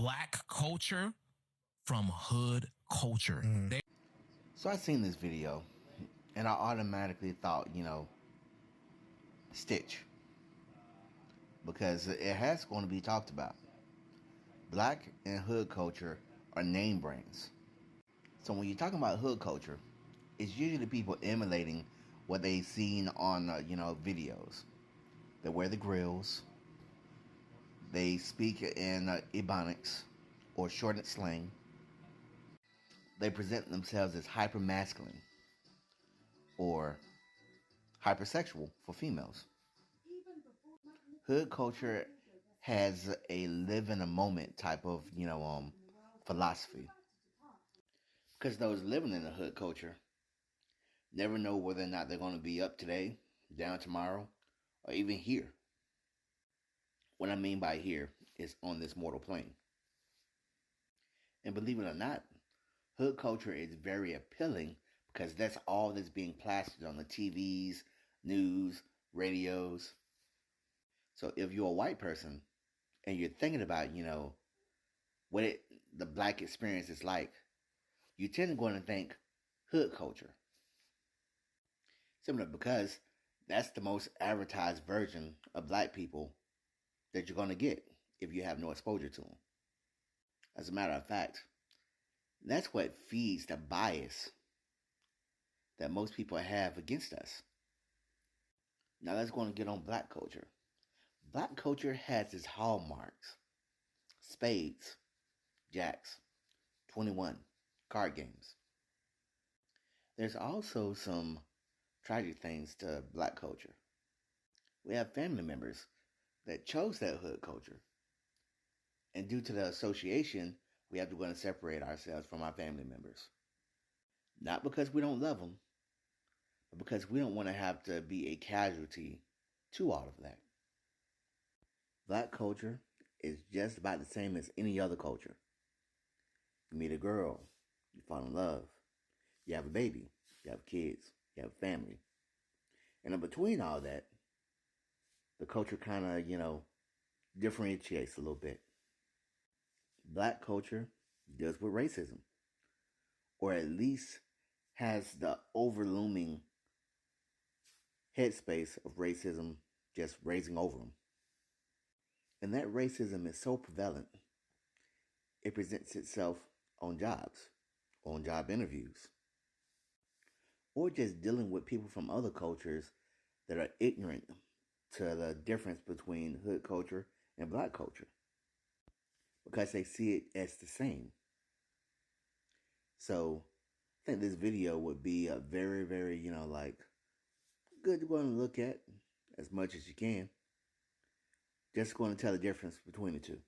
black culture from hood culture. So I seen this video and I automatically thought, Stitch. Because it has going to be talked about. Black and hood culture are name brands. So when you're talking about hood culture, it's usually people emulating what they've seen on, videos. They wear the grills. They speak in ebonics or shortened slang. They present themselves as hyper masculine or hypersexual for females. Hood culture has a live in a moment type of, philosophy. Because those living in the hood culture never know whether or not they're going to be up today, down tomorrow, or even here. What I mean by here is on this mortal plane. And believe it or not, hood culture is very appealing because that's all that's being plastered on the TVs, news, radios. So if you're a white person and you're thinking about, what the black experience is like, you tend to go and think hood culture. Similar because that's the most advertised version of black people that you're going to get if you have no exposure to them. As a matter of fact, that's what feeds the bias that most people have against us. Now let's go and get on black culture. Black culture has its hallmarks: spades, jacks, 21, card games. There's also some tragic things to black culture. We have family members that chose that hood culture. And due to the association, we have to go and separate ourselves from our family members. Not because we don't love them, but because we don't want to have to be a casualty to all of that. Black culture is just about the same as any other culture. You meet a girl, you fall in love, you have a baby, you have kids, you have a family. And in between all that, the culture kind of, differentiates a little bit. Black culture deals with racism, or at least has the overlooming headspace of racism just raising over them. And that racism is so prevalent, it presents itself on jobs, on job interviews, or just dealing with people from other cultures that are ignorant to the difference between hood culture and black culture because they see it as the same. So I think this video would be a very, very, good to go and look at as much as you can. Just going to tell the difference between the two.